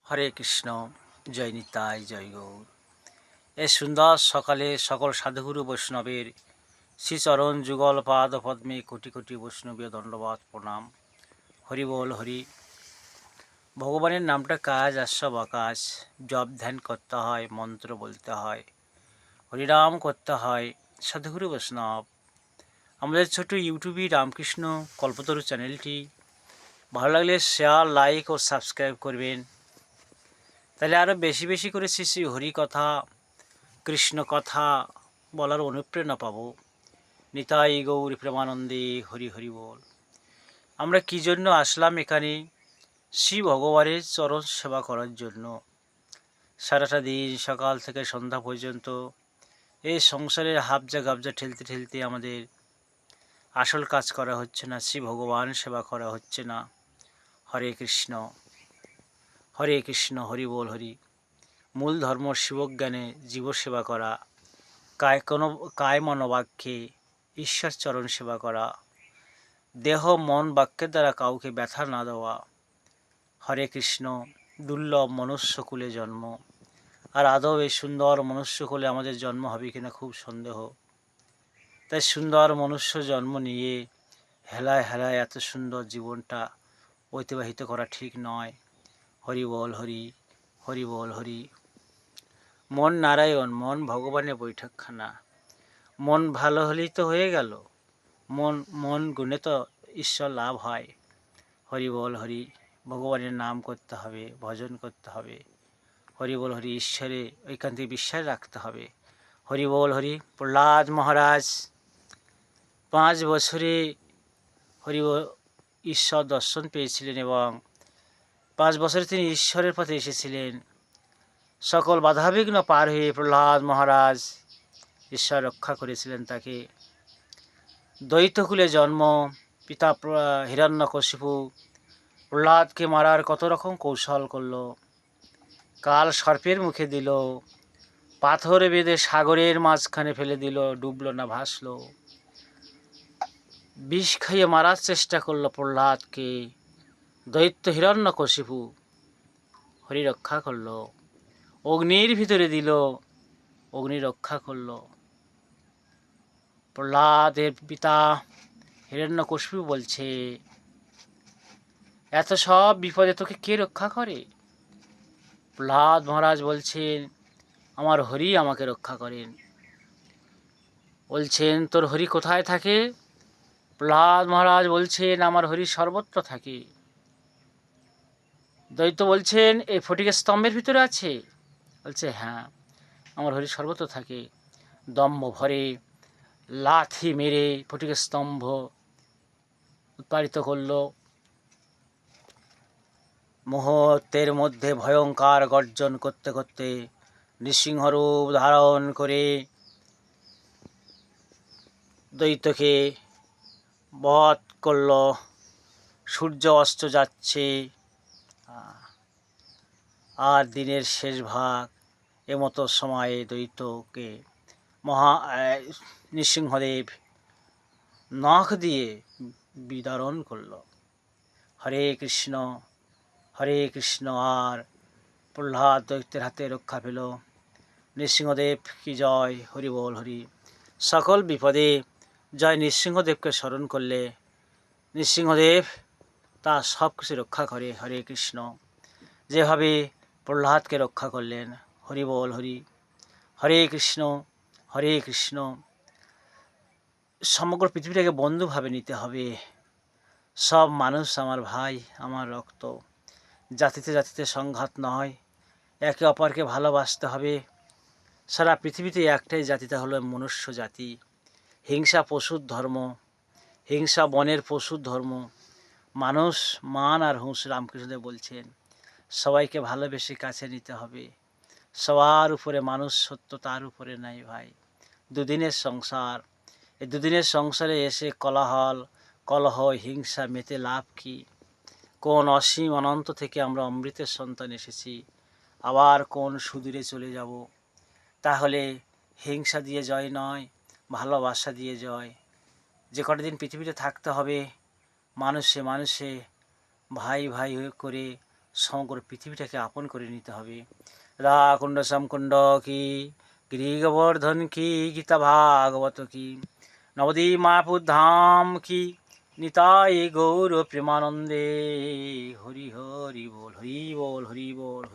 হরে কৃষ্ণ। জয় নিতাই, জয় গৌর। এ সুন্দর সকালে সকল সাধুগুরু বৈষ্ণবের শ্রীচরণ যুগল পাদ পদ্মে কোটি কোটি বৈষ্ণবীয় দণ্ডবাদ প্রণাম। হরি বল হরি। ভগবানের নামটা কাজ আর সব আকাশ। জপ ধ্যান করতে হয়, মন্ত্র বলতে হয়, হরিনাম করতে হয়। সাধুগুরু বৈষ্ণব, আমাদের ছোট ইউটিউবে রামকৃষ্ণ কল্পতরু চ্যানেলটি ভালো লাগলে শেয়ার, লাইক ও সাবস্ক্রাইব করবেন। তাহলে আরও বেশি বেশি করে শ্রী শ্রী হরি কথা, কৃষ্ণ কথা বলার অনুপ্রেরণা পাব। নিতাই গৌর প্রেমানন্দে হরি হরি বল। আমরা কী জন্য আসলাম এখানে? শ্রী ভগবানের চরণ সেবা করার জন্য। সারাটা দিন সকাল থেকে সন্ধ্যা পর্যন্ত এই সংসারের হাবজা গাবজা ঠেলতে ঠেলতে আমাদের আসল কাজ করা হচ্ছে না, শ্রী ভগবান সেবা করা হচ্ছে না। হরে কৃষ্ণ, হরে কৃষ্ণ, হরি বল হরি। মূল ধর্ম শিবজ্ঞানে জীব সেবা করা, কায় মনোবাক্যে ঈশ্বর চরণ সেবা করা, দেহ মন বাক্যের দ্বারা কাউকে ব্যথা না দেওয়া। হরে কৃষ্ণ। দুর্লভ মনুষ্যকুলে জন্ম, আর আদৌ এই সুন্দর মনুষ্যকুলে আমাদের জন্ম হবে কিনা খুব সন্দেহ। তাই সুন্দর মনুষ্য জন্ম নিয়ে হেলায় হেলায় এত সুন্দর জীবনটা অতিবাহিত করা ঠিক নয়। হরি বল হরি, হরি বল হরি। মন নারায়ণ, মন ভগবানের বৈঠকখানা। মন ভালো হলেই তো হয়ে গেল। মন মন গুণে তো ঈশ্বর লাভ হয়। হরি বল হরি। ভগবানের নাম করতে হবে, ভজন করতে হবে। হরি বল হরি। ঈশ্বরে ঐকান্তিক বিশ্বাস রাখতে হবে। হরি বল হরি। প্রহ্লাদ মহারাজ 5 বছরে হরি ঈশ্বর দর্শন পেয়েছিলেন এবং 5 বছরে তিনি ঈশ্বরের পথে এসেছিলেন। সকল বাধাবিঘ্ন পার হয়ে প্রহ্লাদ মহারাজ ঈশ্বর রক্ষা করেছিলেন তাকে। দ্বৈতকুলে জন্ম। পিতা হিরণ্যকশিপু প্রহ্লাদকে মারার কত রকম কৌশল করল। কাল সর্পের মুখে দিল, পাথরে বেঁধে সাগরের মাঝখানে ফেলে দিল, ডুবল না ভাসল। বিষ খাইয়ে মারার চেষ্টা করলো প্রহ্লাদকে দৈত্য হিরণ্যকশিপু। হরি রক্ষা করল। অগ্নির ভিতরে দিল, অগ্নি রক্ষা করল। প্রহ্লাদের পিতা হিরণ্যকশিপু বলছে, এত সব বিপদে তোকে কে রক্ষা করে? প্রহ্লাদ মহারাজ বলছেন, আমার হরি আমাকে রক্ষা করেন। বলছেন, তোর হরি কোথায় থাকে? প্রহ্লাদ মহারাজ বলছেন, আমার হরি সর্বত্র থাকে। দৈত্য বলছেন, এই ফটিকের স্তম্ভের ভিতরে আছে? বলছে, হ্যাঁ, আমার হরি সর্বত্র থাকে। দম্ভ ভরে লাথি মেরে ফটিকের স্তম্ভ উৎপাদিত করল। মুহূর্তের মধ্যে ভয়ঙ্কর গর্জন করতে করতে নৃসিংহরূপ ধারণ করে দৈত্যকে বধ করল। সূর্য অস্ত যাচ্ছে আর দিনের শেষ ভাগ। এমতো সময়ে দৈত্যকে নৃসিংহদেব নখ দিয়ে বিদারণ করল। হরে কৃষ্ণ, হরে কৃষ্ণ। আর প্রহ্লাদ দৈত্যের হাতে রক্ষা পেল। নৃসিংহদেব কি জয়। হরি বল হরি। সকল বিপদে জয় নৃসিংহদেবকে স্মরণ করলে নৃসিংহদেব তা সব কিছু রক্ষা করে। হরে কৃষ্ণ। যেভাবে প্রহ্লাদকে রক্ষা করলেন। হরি বল হরি। হরে কৃষ্ণ, হরে কৃষ্ণ। সমগ্র পৃথিবীটাকে বন্ধুভাবে নিতে হবে। সব মানুষ আমার ভাই, আমার রক্ত। জাতিতে জাতিতে সংঘাত নয়, একে অপরকে ভালোবাসতে হবে। সারা পৃথিবীতে একটাই জাতি, তা হলো মনুষ্য জাতি। হিংসা পশুর ধর্ম, হিংসা বনের পশুর ধর্ম। মানুষ মান আর হুঁশ। রামকৃষ্ণদেব বলছেন, সবাইকে ভালোবেসে কাছে নিতে হবে। সবার উপরে মানুষ সত্য, তার উপরে নাই ভাই। দুদিনের সংসার, এই দুদিনের সংসারে এসে কোলাহল, কলহ, হিংসা মেতে লাভ কি? কোন অসীম অনন্ত থেকে আমরা অমৃতের সন্তান এসেছি, আবার কোন সুদূরে চলে যাব। তাহলে হিংসা দিয়ে জয় নয়, ভালোবাসা দিয়ে জয়। যে কটা দিন পৃথিবীতে থাকতে হবে, মানুষে মানুষে ভাই ভাই করে সমগ্র পৃথিবীটাকে আপন করে নিতে হবে। রাধা কুণ্ড শ্যামকুণ্ড কি, গিরি গোবর্ধন কি, গীতা ভাগবত কি, নবদ্বীপ মায়াপুর ধাম কি, নিতাই গৌর প্রেমানন্দে। হরি হরি বল, হরি বল, হরি বল।